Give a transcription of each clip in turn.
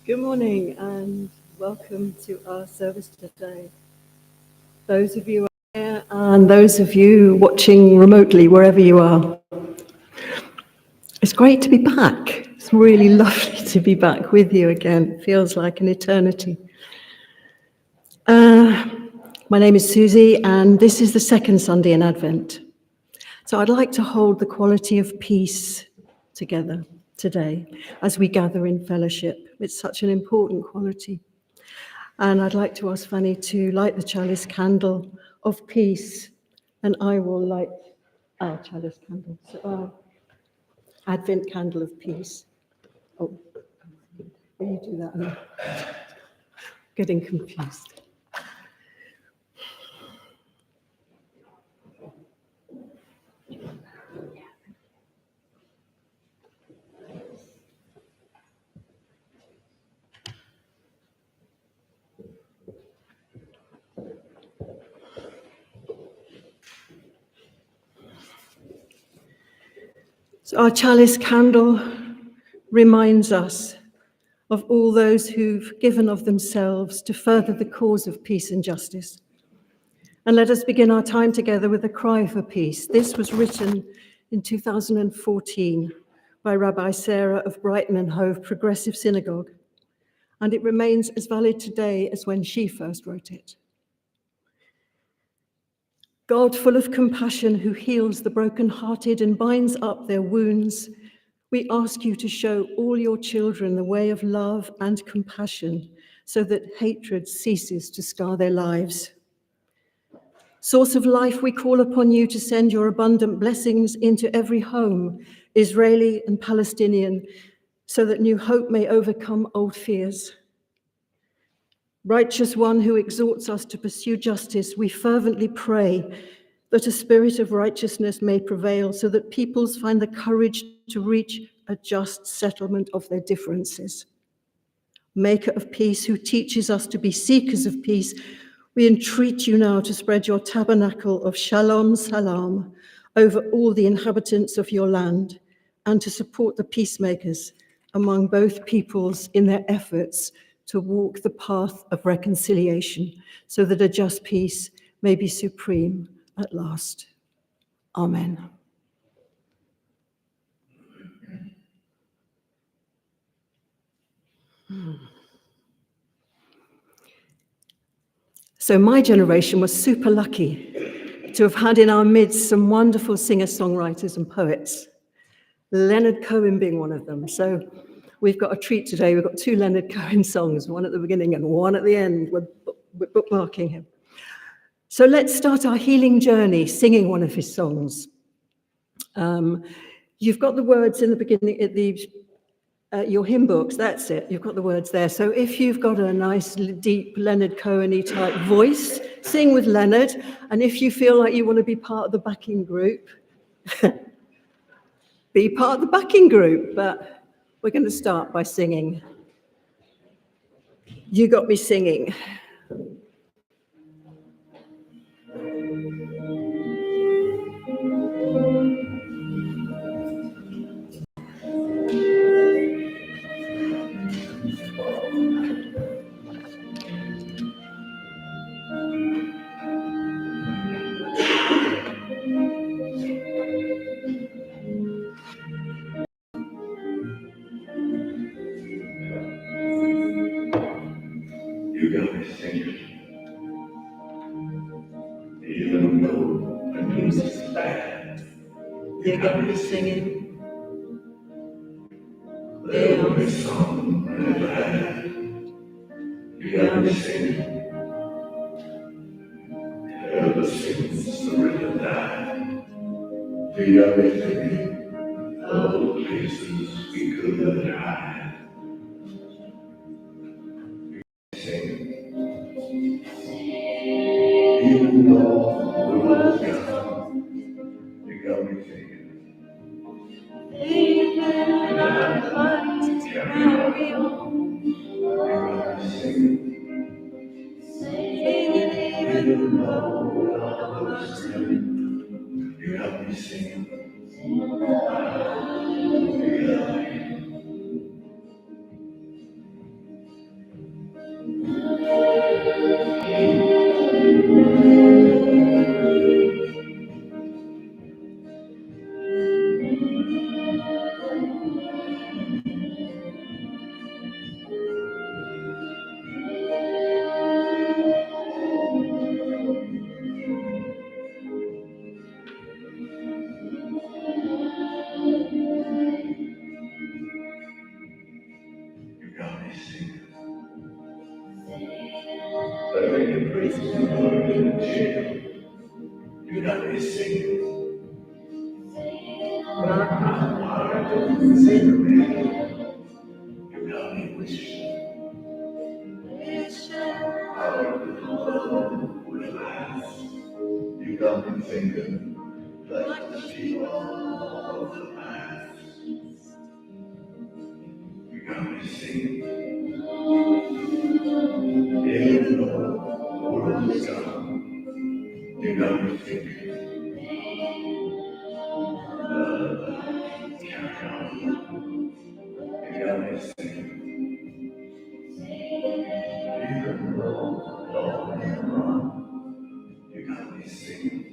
Good morning and welcome to our service today. Those of you here and those of you watching remotely, wherever you are. It's great to be back. It's really lovely to be back with you again. It feels like an eternity. My name is Susie and this is the second Sunday in Advent. So I'd like to hold the quality of peace together today as we gather in fellowship. It's such an important quality. And I'd like to ask Fanny to light the chalice candle of peace, and I will light our chalice candle, so our Advent candle of peace. Oh, will you do that? I'm getting confused. So our chalice candle reminds us of all those who've given of themselves to further the cause of peace and justice. And let us begin our time together with a cry for peace. This was written in 2014 by Rabbi Sarah of Brighton and Hove Progressive Synagogue, and it remains as valid today as when she first wrote it. God, full of compassion, who heals the brokenhearted and binds up their wounds, we ask you to show all your children the way of love and compassion so that hatred ceases to scar their lives. Source of life, we call upon you to send your abundant blessings into every home, Israeli and Palestinian, so that new hope may overcome old fears. Righteous One who exhorts us to pursue justice, we fervently pray that a spirit of righteousness may prevail so that peoples find the courage to reach a just settlement of their differences. Maker of peace, who teaches us to be seekers of peace, we entreat you now to spread your tabernacle of shalom salam over all the inhabitants of your land and to support the peacemakers among both peoples in their efforts to walk the path of reconciliation so that a just peace may be supreme at last. Amen. So my generation was super lucky to have had in our midst some wonderful singer-songwriters and poets, Leonard Cohen being one of them. So we've got a treat today. We've got 2 Leonard Cohen songs, one at the beginning and one at the end. We're bookmarking him. So let's start our healing journey singing one of his songs. You've got the words in the beginning, at your hymn books, that's it. You've got the words there. So if you've got a nice, deep Leonard Cohen-y type voice, sing with Leonard. And if you feel like you want to be part of the backing group, be part of the backing group. But we're going to start by singing. You Got Me Singing. You got me singing, even though the music's bad. You got me singing. The only song I ever had. You got me singing. Ever since the river died. You got me thinking of the places we could hide. Singing. Even though the world's gone, you got me thinking. Even I'd like to carry on. You got me singing. Singing Even though we're all listening, you got me singing. You got me singing. Like a prisoner in jail. You got me singing. But my heart is in me. You got me wishing. How the love would last. You got me thinking like the people of the past. You got me singing. Even though the world is gone, you got me thinking. Carry on. You got me singing. Even though all went wrong, you got me singing.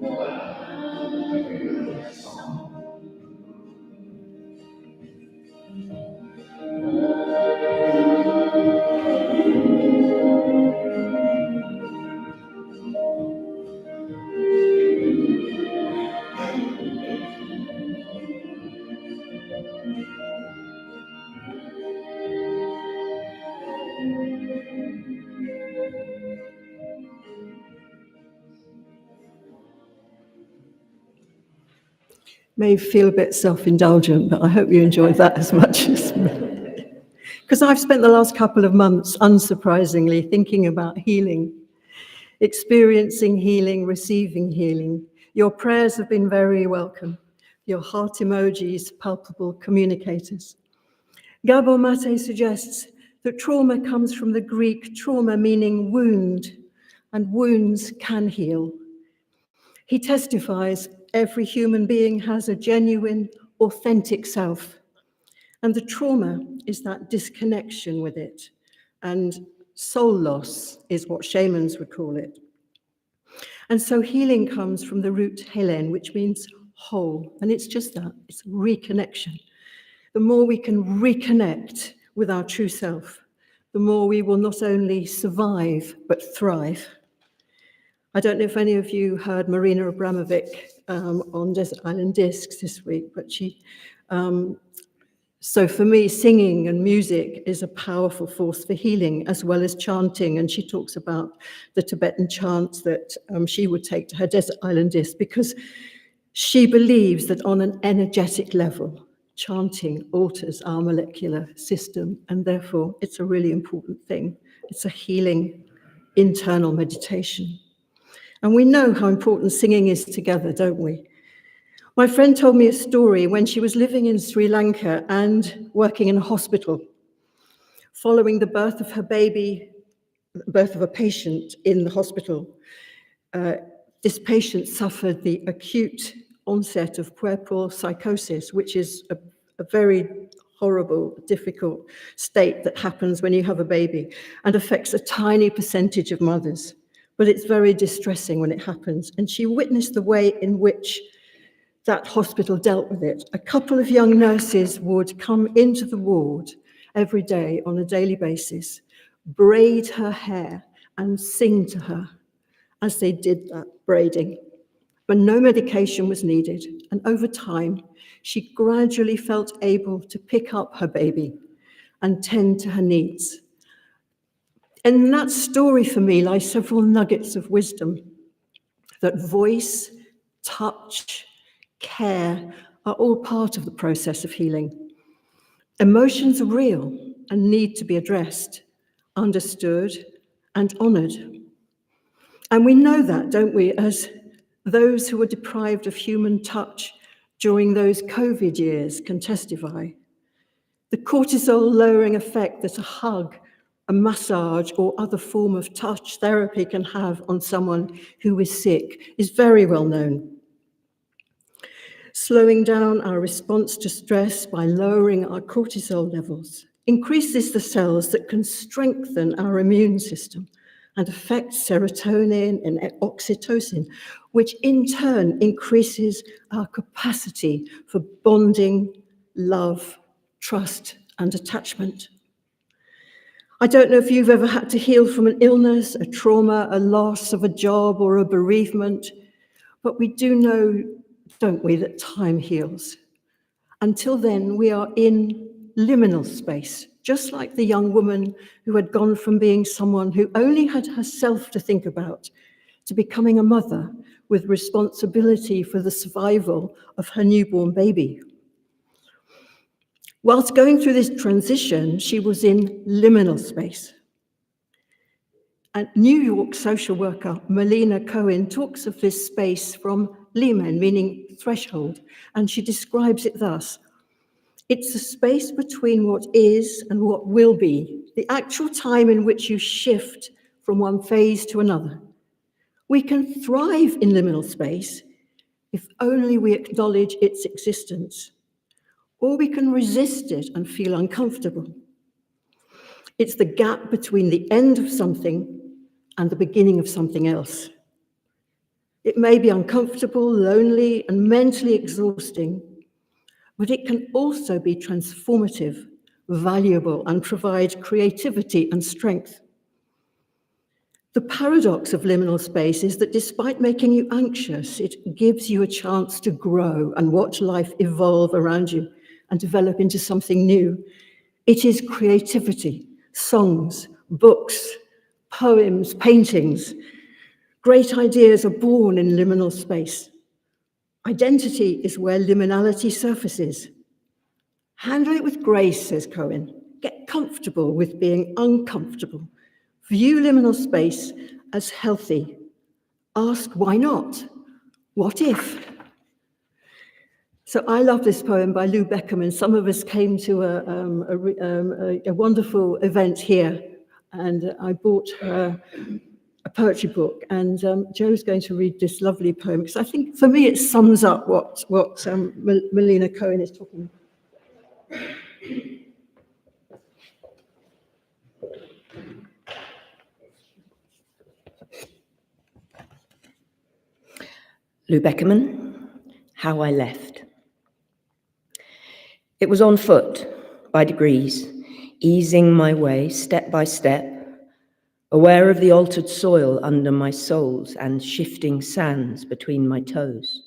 Wow, a beautiful song. May feel a bit self-indulgent, but I hope you enjoyed that as much as me. Because I've spent the last couple of months, unsurprisingly, thinking about healing, experiencing healing, receiving healing. Your prayers have been very welcome. Your heart emojis, palpable communicators. Gabor Mate suggests that trauma comes from the Greek trauma meaning wound, and wounds can heal. He testifies every human being has a genuine, authentic self, and the trauma is that disconnection with it, and soul loss is what shamans would call it. And so healing comes from the root helen, which means whole, and it's just that, it's reconnection. The more we can reconnect with our true self, the more we will not only survive, but thrive. I don't know if any of you heard Marina Abramovic on Desert Island Discs this week, but so for me, singing and music is a powerful force for healing as well as chanting. And she talks about the Tibetan chants that she would take to her Desert Island Disc because she believes that on an energetic level, chanting alters our molecular system, and therefore it's a really important thing. It's a healing internal meditation. And we know how important singing is together, don't we? My friend told me a story when she was living in Sri Lanka and working in a hospital. Following the birth of her baby, birth of a patient in the hospital, this patient suffered the acute onset of puerperal psychosis, which is a very horrible, difficult state that happens when you have a baby and affects a tiny percentage of mothers. But it's very distressing when it happens. And she witnessed the way in which that hospital dealt with it. A couple of young nurses would come into the ward every day on a daily basis, braid her hair and sing to her as they did that braiding. But no medication was needed. And over time, she gradually felt able to pick up her baby and tend to her needs. And in that story for me lie several nuggets of wisdom that voice, touch, care are all part of the process of healing. Emotions are real and need to be addressed, understood, and honored. And we know that, don't we, as those who were deprived of human touch during those COVID years can testify. The cortisol lowering effect that a hug, a massage, or other form of touch therapy can have on someone who is sick is very well known. Slowing down our response to stress by lowering our cortisol levels increases the cells that can strengthen our immune system and affect serotonin and oxytocin, which in turn increases our capacity for bonding, love, trust, and attachment. I don't know if you've ever had to heal from an illness, a trauma, a loss of a job, or a bereavement, but we do know, don't we, that time heals. Until then, we are in liminal space, just like the young woman who had gone from being someone who only had herself to think about to becoming a mother with responsibility for the survival of her newborn baby. Whilst going through this transition, she was in liminal space. And New York social worker Melina Cohen talks of this space from limen, meaning threshold, and she describes it thus: it's the space between what is and what will be, the actual time in which you shift from one phase to another. We can thrive in liminal space if only we acknowledge its existence, or we can resist it and feel uncomfortable. It's the gap between the end of something and the beginning of something else. It may be uncomfortable, lonely, and mentally exhausting, but it can also be transformative, valuable, and provide creativity and strength. The paradox of liminal space is that despite making you anxious, it gives you a chance to grow and watch life evolve around you and develop into something new. It is creativity, songs, books, poems, paintings. Great ideas are born in liminal space. Identity is where liminality surfaces. Handle it with grace, says Cohen. Get comfortable with being uncomfortable. View liminal space as healthy. Ask why not? What if? So I love this poem by Lou Beckerman. Some of us came to a wonderful event here, and I bought her a poetry book, and Joe's going to read this lovely poem, because I think for me it sums up what Melina Cohen is talking about. Lou Beckerman, How I Left. It was on foot, by degrees, easing my way step by step, aware of the altered soil under my soles and shifting sands between my toes.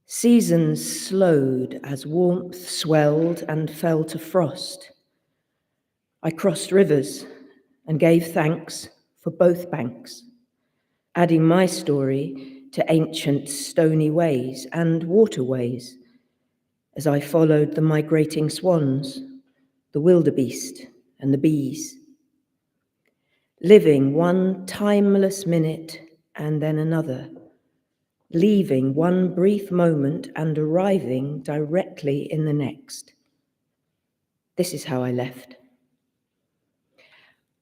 Seasons slowed as warmth swelled and fell to frost. I crossed rivers and gave thanks for both banks, adding my story to ancient stony ways and waterways as I followed the migrating swans, the wildebeest and the bees, living one timeless minute and then another, leaving one brief moment and arriving directly in the next. This is how I left.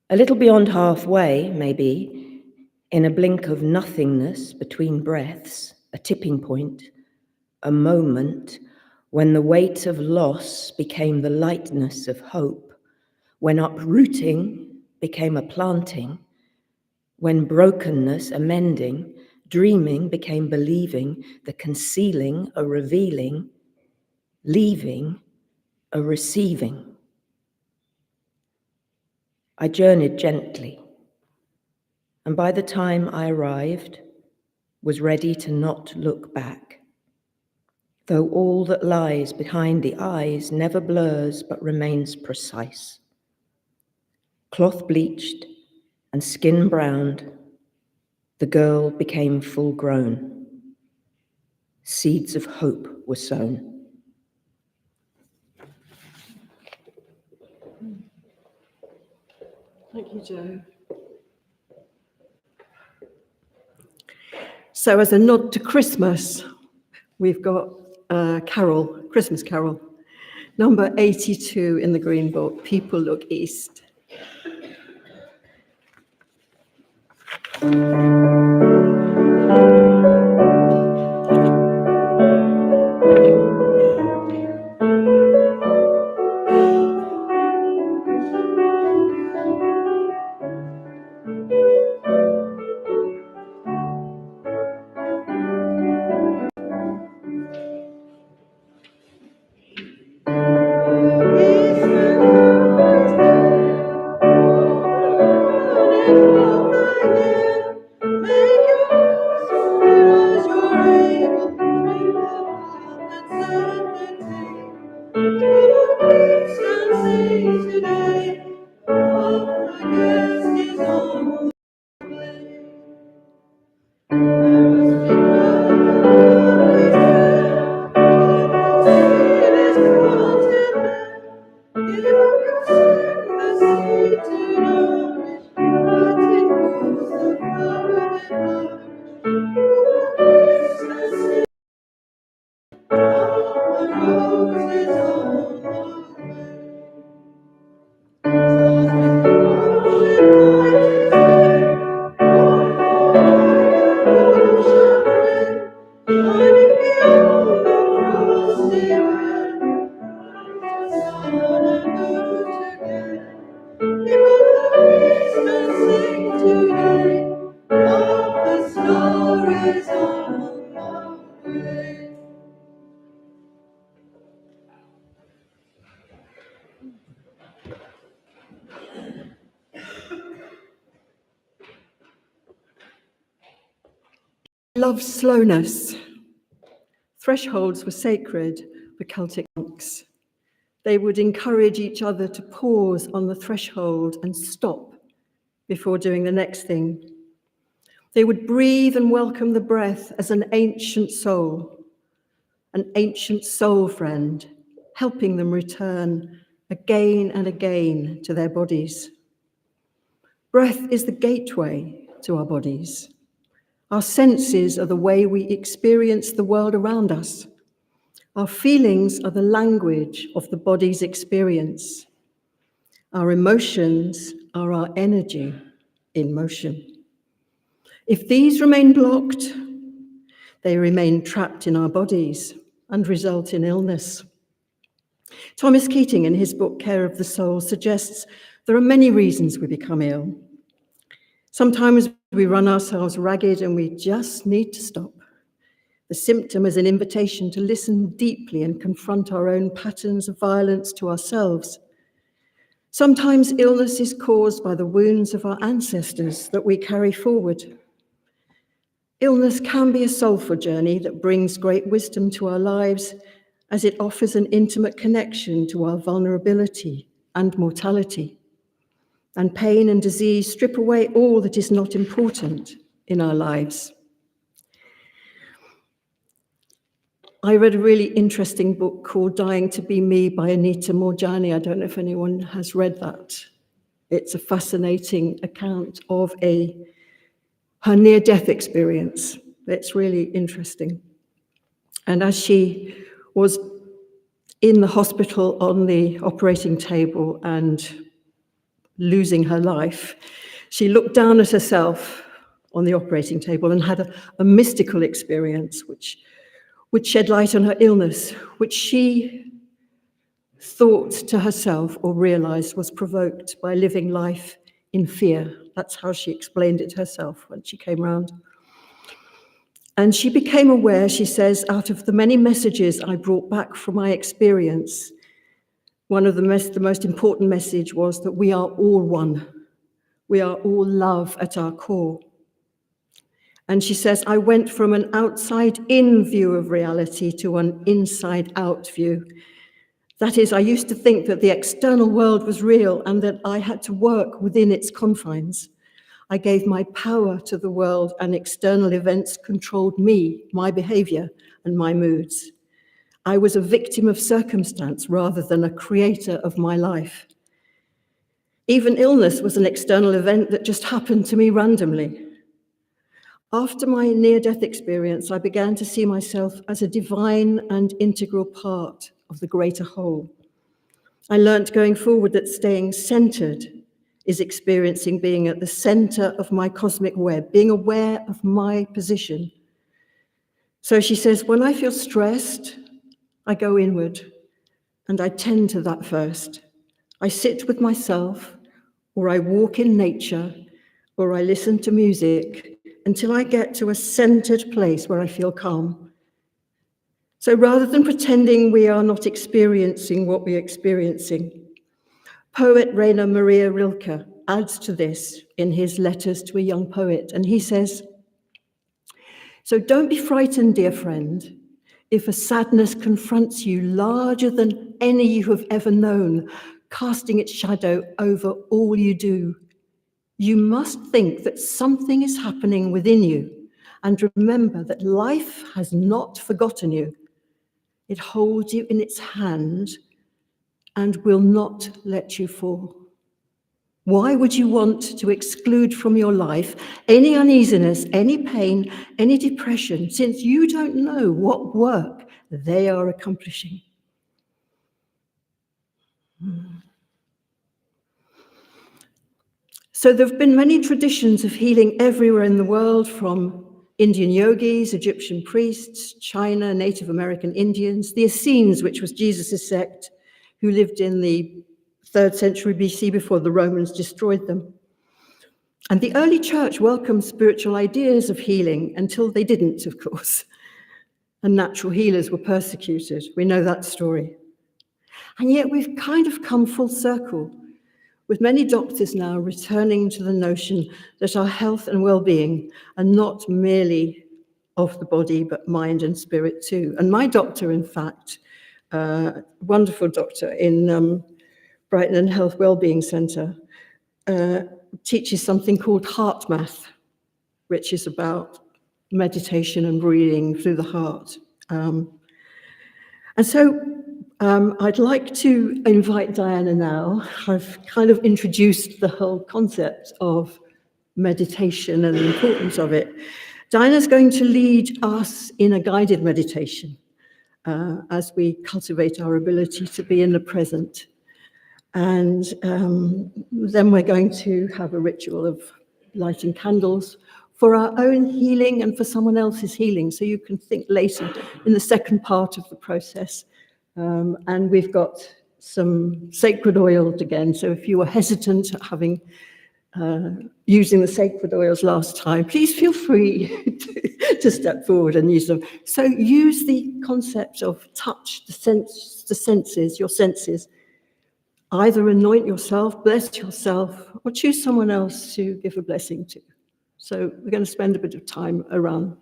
A little beyond halfway, maybe, in a blink of nothingness between breaths, a tipping point, a moment when the weight of loss became the lightness of hope, when uprooting became a planting, when brokenness a mending, dreaming became believing, the concealing a revealing, leaving a receiving. I journeyed gently, and by the time I arrived, was ready to not look back, though all that lies behind the eyes never blurs but remains precise. Cloth bleached and skin browned, the girl became full grown. Seeds of hope were sown. Thank you, Joe. So as a nod to Christmas, we've got Carol, Christmas Carol, number 82 in the Green Book, People Look East. Love slowness. Thresholds were sacred for Celtic monks. They would encourage each other to pause on the threshold and stop before doing the next thing. They would breathe and welcome the breath as an ancient soul friend, helping them return again and again to their bodies. Breath is the gateway to our bodies. Our senses are the way we experience the world around us. Our feelings are the language of the body's experience. Our emotions are our energy in motion. If these remain blocked, they remain trapped in our bodies and result in illness. Thomas Keating, in his book Care of the Soul, suggests there are many reasons we become ill. Sometimes we run ourselves ragged and we just need to stop. The symptom is an invitation to listen deeply and confront our own patterns of violence to ourselves. Sometimes illness is caused by the wounds of our ancestors that we carry forward. Illness can be a soulful journey that brings great wisdom to our lives, as it offers an intimate connection to our vulnerability and mortality. And pain and disease strip away all that is not important in our lives. I read a really interesting book called Dying to Be Me by Anita Moorjani. I don't know if anyone has read that. It's a fascinating account of her near-death experience. It's really interesting. And as she was in the hospital on the operating table and losing her life, she looked down at herself on the operating table and had a mystical experience which shed light on her illness, which she thought to herself or realized was provoked by living life in fear. That's how she explained it herself when she came round. And she became aware, she says, out of the many messages I brought back from my experience, one of the most important message was that we are all one. We are all love at our core. And she says, I went from an outside-in view of reality to an inside-out view. That is, I used to think that the external world was real and that I had to work within its confines. I gave my power to the world, and external events controlled me, my behavior, and my moods. I was a victim of circumstance rather than a creator of my life. Even illness was an external event that just happened to me randomly. After my near-death experience, I began to see myself as a divine and integral part of the greater whole. I learned going forward that staying centered is experiencing being at the center of my cosmic web, being aware of my position. So she says, when I feel stressed, I go inward, and I tend to that first. I sit with myself, or I walk in nature, or I listen to music, until I get to a centered place where I feel calm. So rather than pretending we are not experiencing what we're experiencing, poet Rainer Maria Rilke adds to this in his Letters to a Young Poet, and he says, so don't be frightened, dear friend, if a sadness confronts you larger than any you have ever known, casting its shadow over all you do. You must think that something is happening within you, and remember that life has not forgotten you. It holds you in its hand and will not let you fall. Why would you want to exclude from your life any uneasiness, any pain, any depression, since you don't know what work they are accomplishing? So there have been many traditions of healing everywhere in the world, from Indian yogis, Egyptian priests, China, Native American Indians, the Essenes, which was Jesus' sect, who lived in the 3rd century BC before the Romans destroyed them. And the early church welcomed spiritual ideas of healing until they didn't, of course. And natural healers were persecuted. We know that story. And yet we've kind of come full circle, with many doctors now returning to the notion that our health and well-being are not merely of the body, but mind and spirit too. And my doctor, in fact, wonderful doctor in Brighton and Health Wellbeing Centre, teaches something called heart math, which is about meditation and breathing through the heart. And so I'd like to invite Diana now. I've kind of introduced the whole concept of meditation and the importance of it. Diana's going to lead us in a guided meditation as we cultivate our ability to be in the present. And then we're going to have a ritual of lighting candles for our own healing and for someone else's healing. So you can think later in the second part of the process. And we've got some sacred oils again. So if you were hesitant at having using the sacred oils last time, please feel free to step forward and use them. So use the concept of touch, the senses, your senses. Either anoint yourself, bless yourself, or choose someone else to give a blessing to. So we're going to spend a bit of time around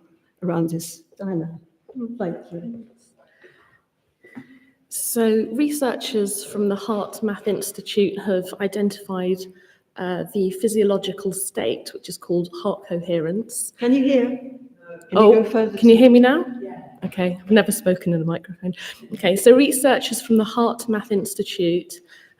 this. Diana, thank you. So researchers from the Heart Math Institute have identified the physiological state, which is called heart coherence. Can you hear? Can you go further? Can you hear me now? Yeah. Okay, I've never spoken in a microphone. Okay, so researchers from the Heart Math Institute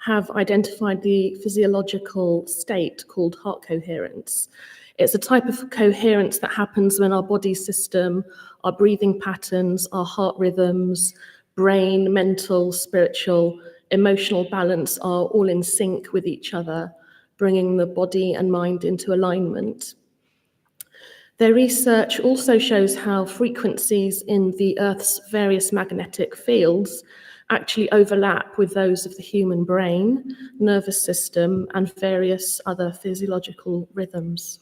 have identified the physiological state called heart coherence. It's a type of coherence that happens when our body system, our breathing patterns, our heart rhythms, brain, mental, spiritual, emotional balance are all in sync with each other, bringing the body and mind into alignment. Their research also shows how frequencies in the Earth's various magnetic fields actually overlap with those of the human brain, nervous system, and various other physiological rhythms.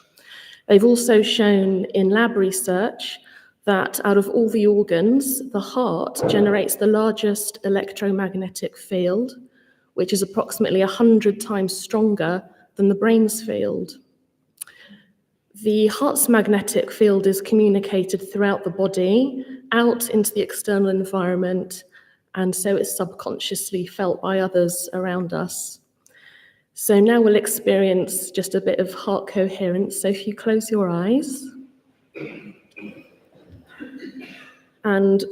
They've also shown in lab research that out of all the organs, the heart generates the largest electromagnetic field, which is approximately 100 times stronger than the brain's field. The heart's magnetic field is communicated throughout the body, out into the external environment, and so it's subconsciously felt by others around us. So now we'll experience just a bit of heart coherence. So if you close your eyes and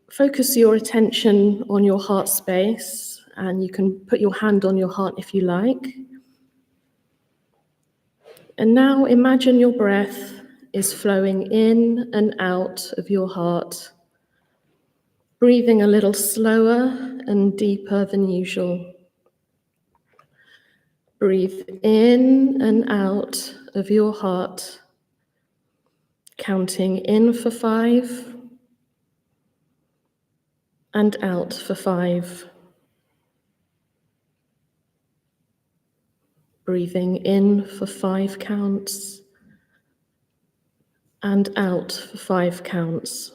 focus your attention on your heart space, and you can put your hand on your heart if you like. And now imagine your breath is flowing in and out of your heart, breathing a little slower and deeper than usual. Breathe in and out of your heart, counting in for 5 and out for 5. Breathing in for 5 counts and out for 5 counts.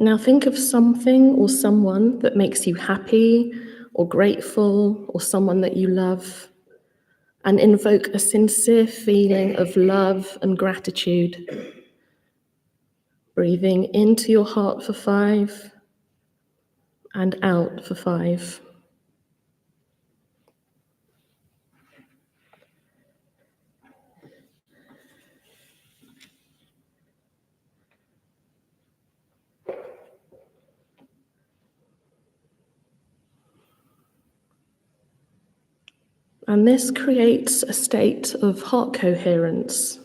Now think of something or someone that makes you happy or grateful, or someone that you love, and invoke a sincere feeling of love and gratitude. Breathing into your heart for 5 and out for 5. And this creates a state of heart coherence.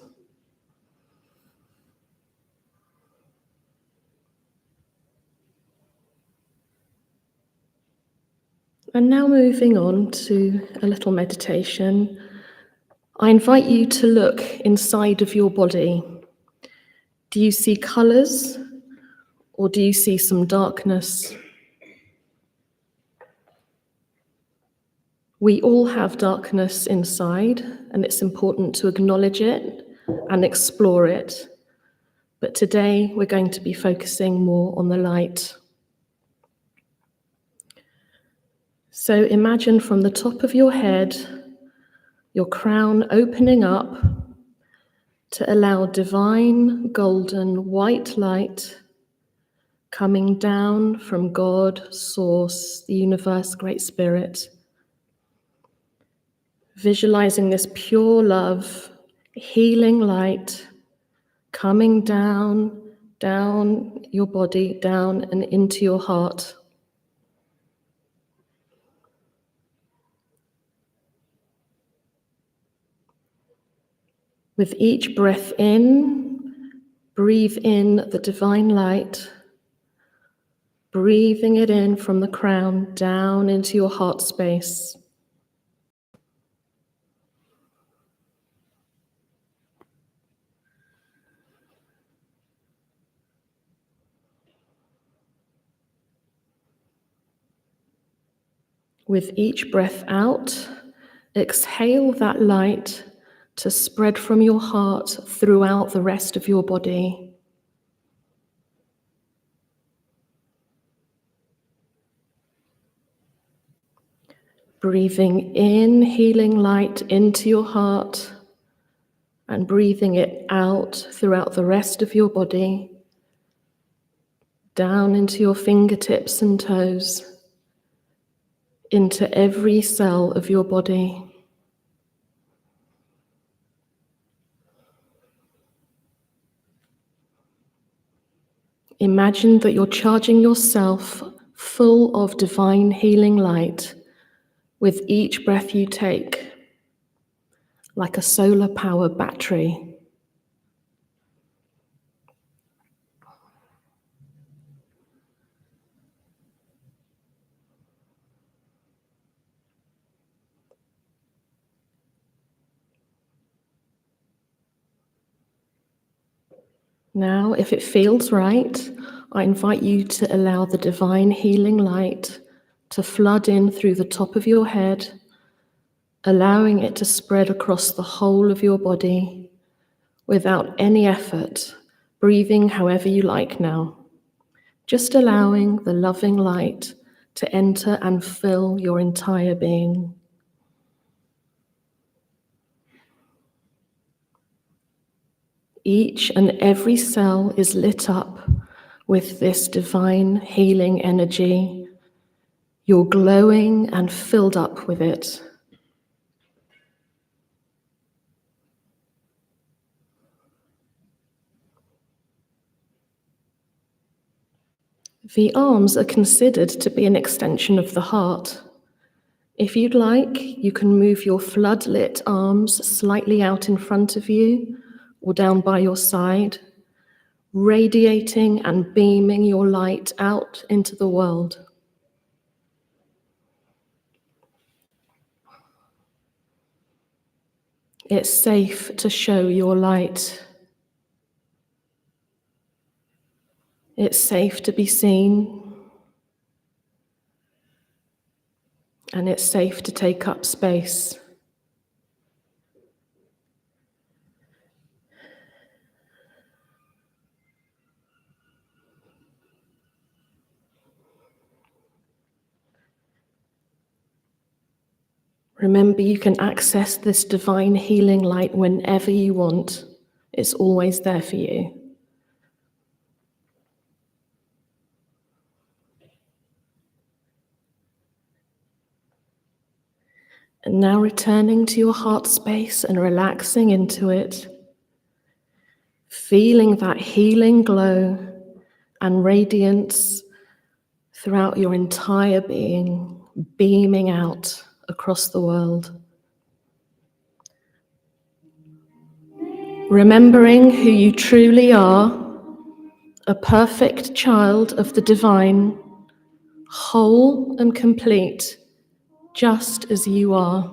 And now moving on to a little meditation, I invite you to look inside of your body. Do you see colours, or do you see some darkness? We all have darkness inside, and it's important to acknowledge it and explore it. But today we're going to be focusing more on the light. So imagine from the top of your head, your crown opening up to allow divine, golden, white light coming down from God, Source, the universe, Great Spirit. Visualizing this pure love, healing light, coming down your body, down and into your heart. With each breath in, breathe in the divine light, breathing it in from the crown down into your heart space. With each breath out, exhale that light to spread from your heart throughout the rest of your body. Breathing in healing light into your heart and breathing it out throughout the rest of your body, down into your fingertips and toes, into every cell of your body. Imagine that you're charging yourself full of divine healing light with each breath you take, like a solar power battery. Now, if it feels right, I invite you to allow the divine healing light to flood in through the top of your head, allowing it to spread across the whole of your body without any effort, breathing however you like now. Just allowing the loving light to enter and fill your entire being. Each and every cell is lit up with this divine healing energy. You're glowing and filled up with it. The arms are considered to be an extension of the heart. If you'd like, you can move your flood-lit arms slightly out in front of you or down by your side, radiating and beaming your light out into the world. It's safe to show your light. It's safe to be seen. And it's safe to take up space. Remember, you can access this divine healing light whenever you want. It's always there for you. And now returning to your heart space and relaxing into it, feeling that healing glow and radiance throughout your entire being, beaming out across the world. Remembering who you truly are, a perfect child of the divine, whole and complete, just as you are.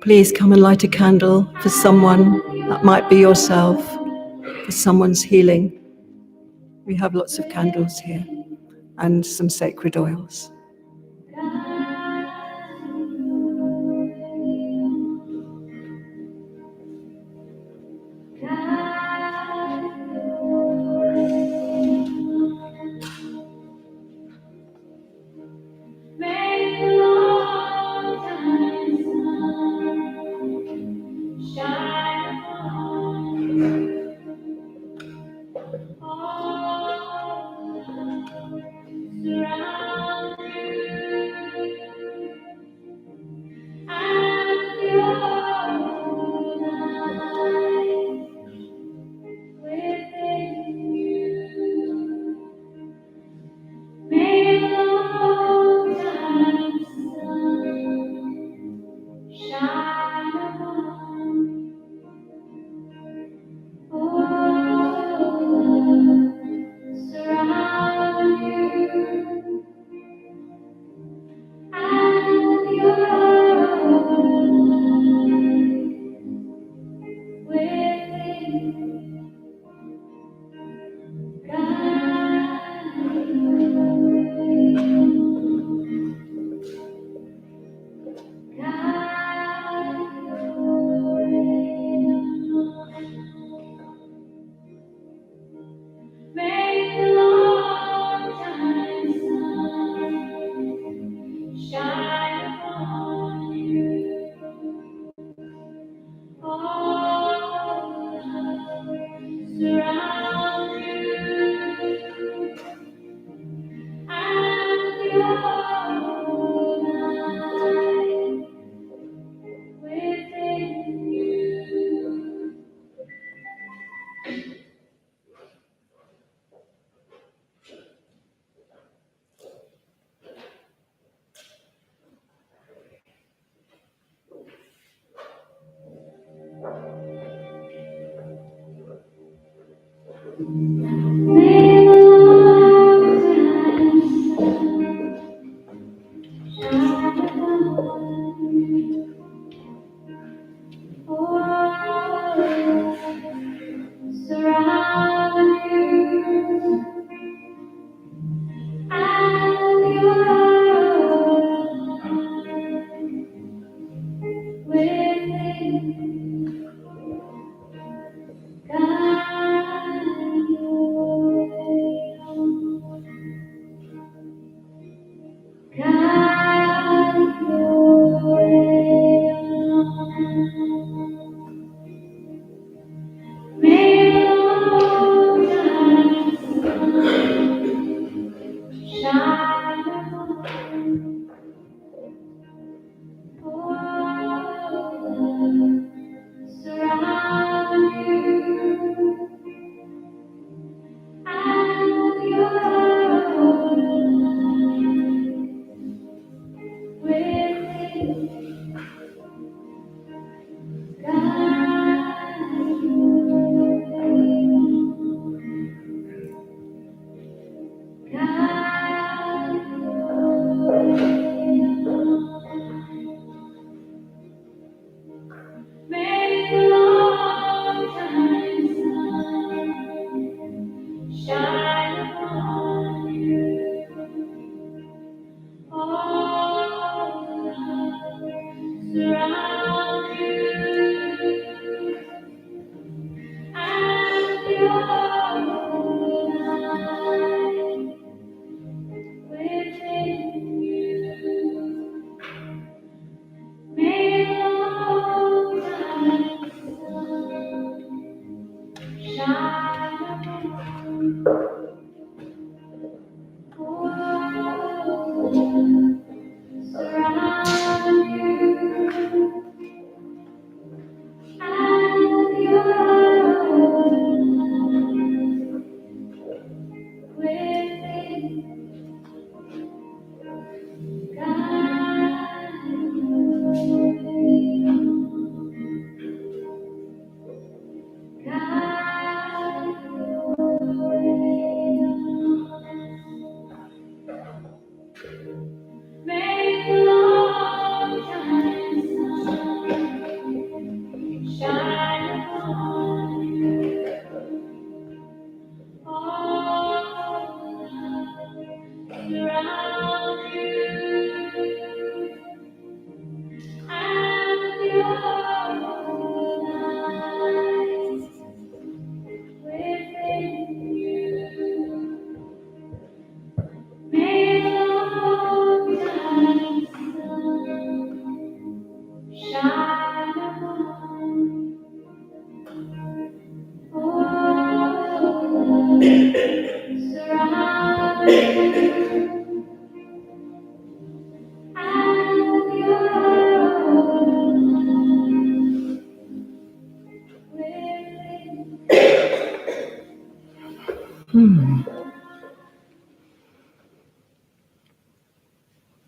please come and light a candle for someone. That might be yourself, for someone's healing. We have lots of candles here and some sacred oils.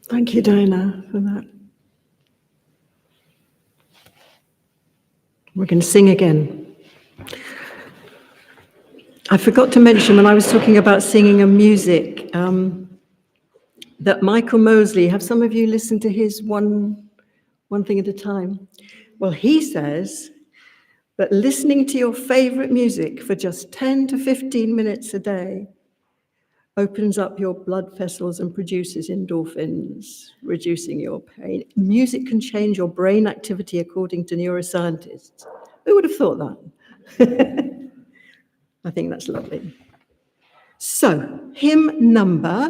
Thank you, Diana, for that. We're going to sing again. I forgot to mention when I was talking about singing and music that Michael Mosley, have some of you listened to his one thing at a time? Well, he says that listening to your favorite music for just 10 to 15 minutes a day opens up your blood vessels and produces endorphins, reducing your pain. Music can change your brain activity according to neuroscientists. Who would have thought that? I think that's lovely. So, hymn number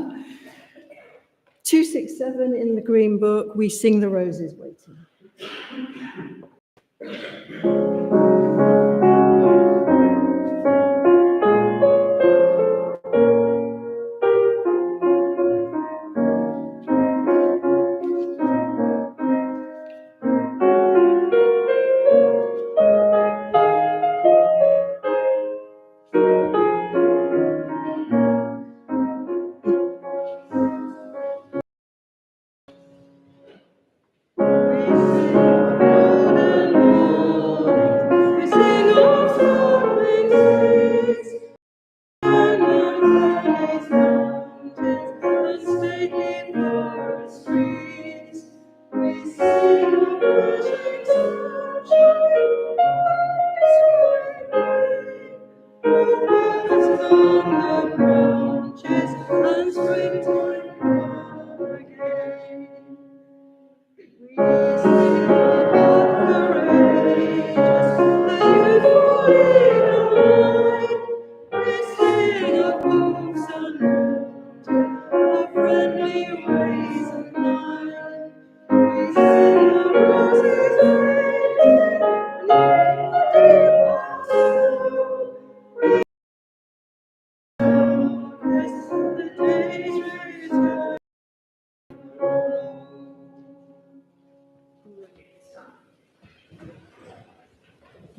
267 in the Green Book, We Sing the Roses Waiting.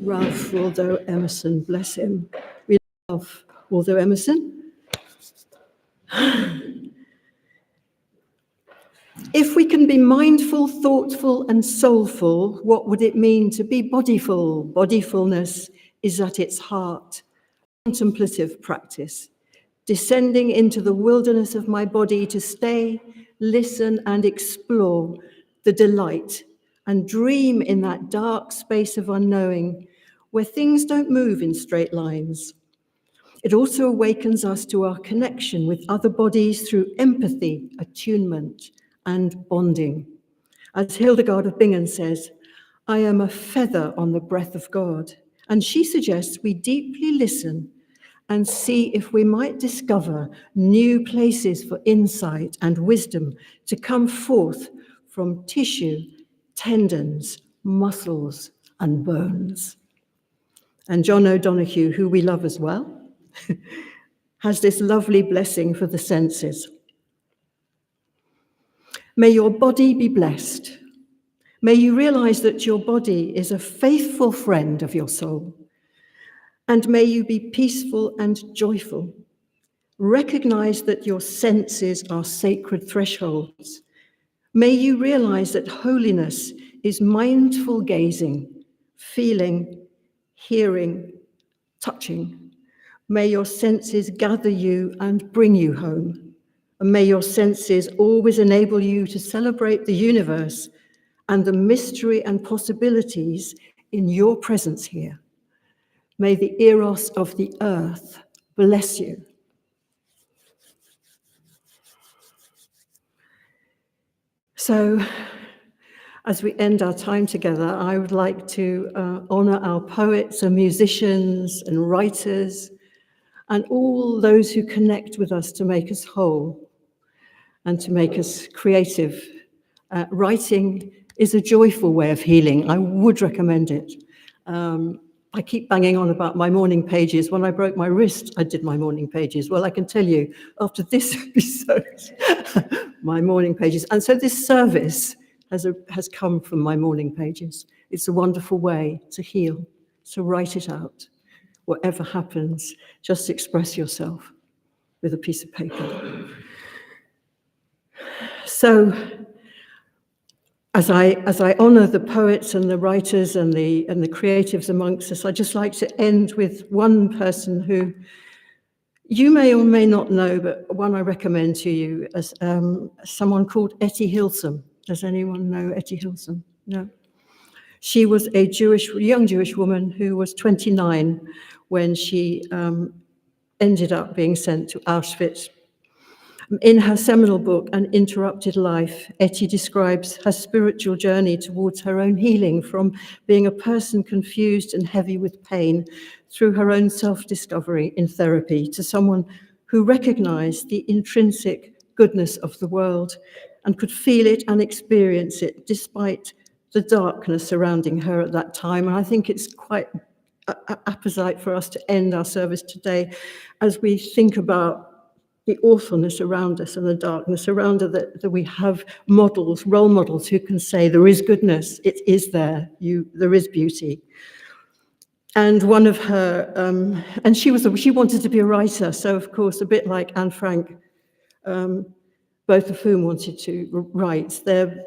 Ralph Waldo Emerson, bless him. We love Waldo Emerson. If we can be mindful, thoughtful, and soulful, what would it mean to be bodyful? Bodyfulness is at its heart. Contemplative practice, descending into the wilderness of my body to stay, listen, and explore the delight and dream in that dark space of unknowing where things don't move in straight lines. It also awakens us to our connection with other bodies through empathy, attunement, and bonding. As Hildegard of Bingen says, I am a feather on the breath of God. And she suggests we deeply listen and see if we might discover new places for insight and wisdom to come forth from tissue, tendons, muscles, and bones. And John O'Donoghue, who we love as well, has this lovely blessing for the senses. May your body be blessed. May you realize that your body is a faithful friend of your soul. And may you be peaceful and joyful. Recognize that your senses are sacred thresholds. May you realize that holiness is mindful gazing, feeling, hearing, touching. May your senses gather you and bring you home. And may your senses always enable you to celebrate the universe and the mystery and possibilities in your presence here. May the eros of the earth bless you. So, as we end our time together, I would like to honor our poets and musicians and writers and all those who connect with us to make us whole and to make us creative. Writing is a joyful way of healing. I would recommend it. I keep banging on about my morning pages. When I broke my wrist, I did my morning pages. Well, I can tell you, after this episode, my morning pages. And so this service has come from my morning pages. It's a wonderful way to heal, to write it out. Whatever happens, just express yourself with a piece of paper. So, as I honour the poets and the writers and the creatives amongst us, I'd just like to end with one person who you may or may not know, but one I recommend to you, as someone called Etty Hillsum. Does anyone know Etty Hillsum? No. She was a young Jewish woman who was 29 when she ended up being sent to Auschwitz. In her seminal book, An Interrupted Life, Etty describes her spiritual journey towards her own healing from being a person confused and heavy with pain through her own self-discovery in therapy to someone who recognized the intrinsic goodness of the world and could feel it and experience it despite the darkness surrounding her at that time. And I think it's quite apposite for us to end our service today as we think about the awfulness around us and the darkness around us, that we have models, role models who can say there is goodness, it is there, there is beauty. And one of her, and she wanted to be a writer, so of course, a bit like Anne Frank, both of whom wanted to write. Their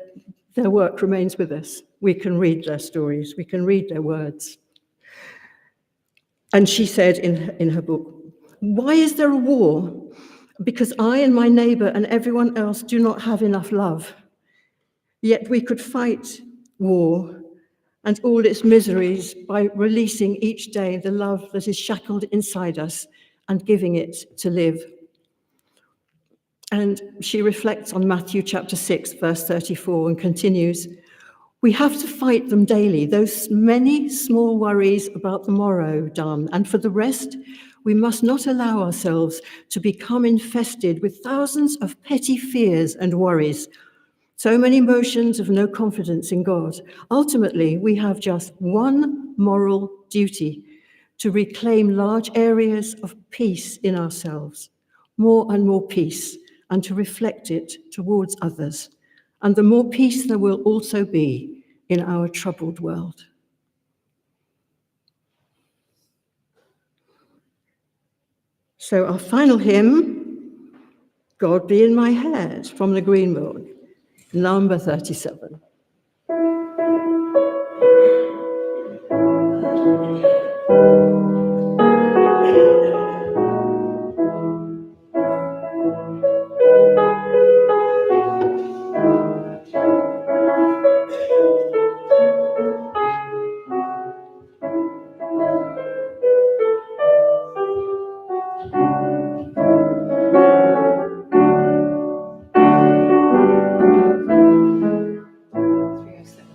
work remains with us. We can read their stories, we can read their words. And she said in her book, "Why is there a war? Because I and my neighbor and everyone else do not have enough love. Yet we could fight war and all its miseries by releasing each day the love that is shackled inside us and giving it to live." And she reflects on Matthew chapter 6, verse 34, and continues, "We have to fight them daily, those many small worries about the morrow done. And for the rest, we must not allow ourselves to become infested with thousands of petty fears and worries, so many emotions of no confidence in God. Ultimately, we have just one moral duty: to reclaim large areas of peace in ourselves, more and more peace, and to reflect it towards others. And the more peace there will also be in our troubled world." So our final hymn, "God Be in My Head," from the Green Book, number 37.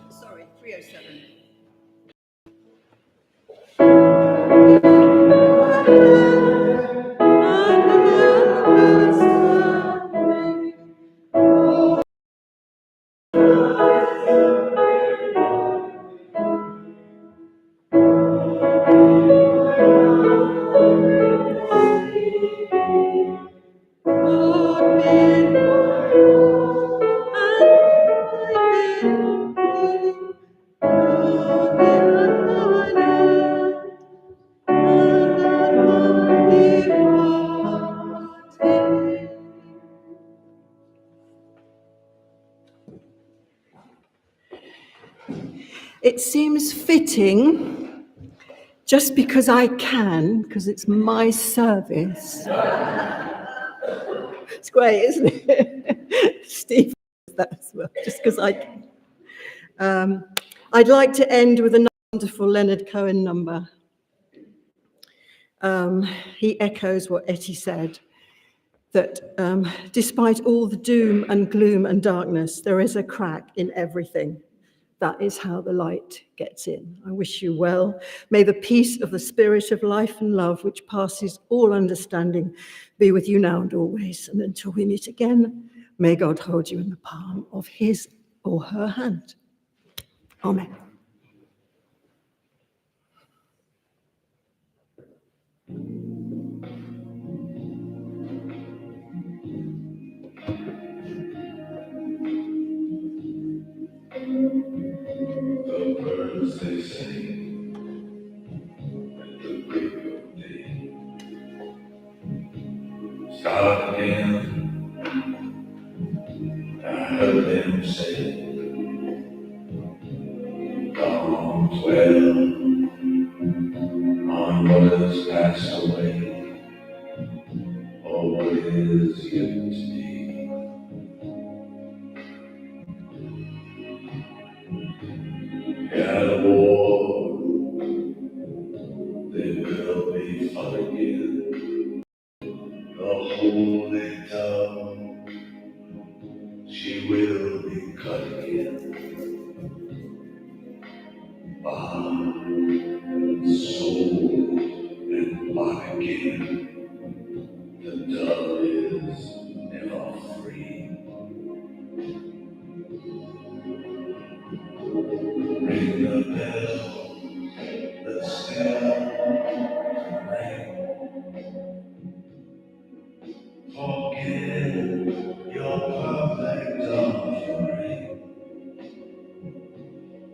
Sorry, 307. It seems fitting, just because I can, because it's my service. It's great, isn't it? Steve does that as well, just because I can. I'd like to end with a wonderful Leonard Cohen number. He echoes what Etty said, that despite all the doom and gloom and darkness, there is a crack in everything. That is how the light gets in. I wish you well. May the peace of the Spirit of life and love, which passes all understanding, be with you now and always. And until we meet again, may God hold you in the palm of his or her hand. Amen. The birds they sing, the big start again. I heard them say, "Dawn's well on what has passed away, or what is yet to be." At a war, there will be fun again. The holy tongue, she will be cut again. Body, soul, and body again. The dove is never free. Ring the bell, the still ring. Forget your perfect offering.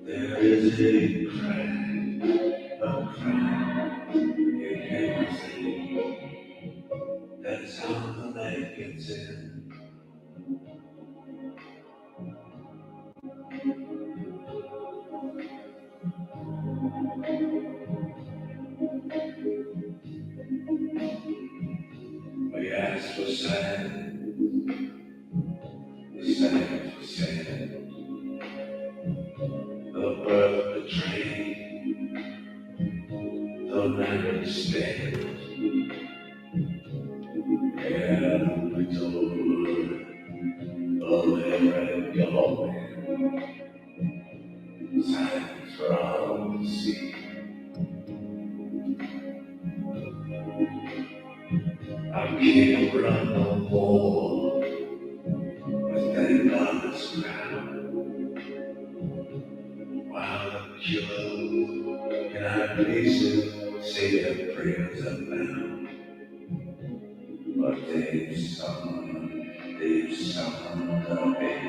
There is a crack in everything. That's how the light gets in. We ask for sand, the sand for sand. The birth betrayed, the marriage stand. And we told of every yellow man, signs from the sea. I can't run no more with that godless crowd. While the killers in high places say their prayers out loud. But they've summoned a big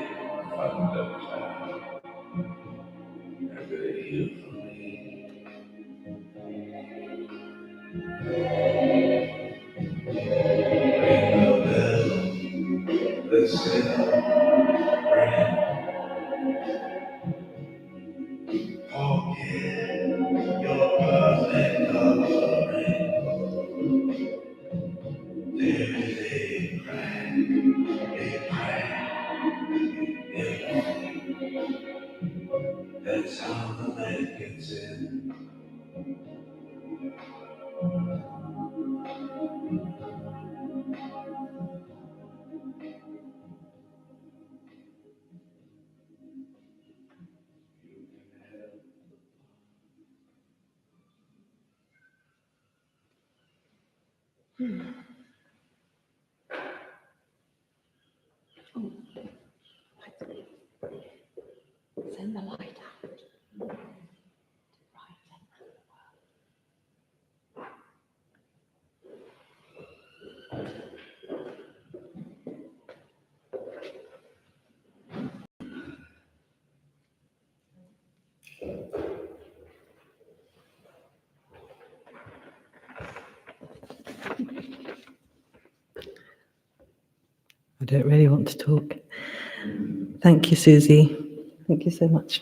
thundercloud. And they're here for me. Ring the bell, let's ring. Forget your perfect covering. There is a crack in everything. That's how the light gets in. Send the light out. I don't really want to talk. Thank you, Susie. Thank you so much.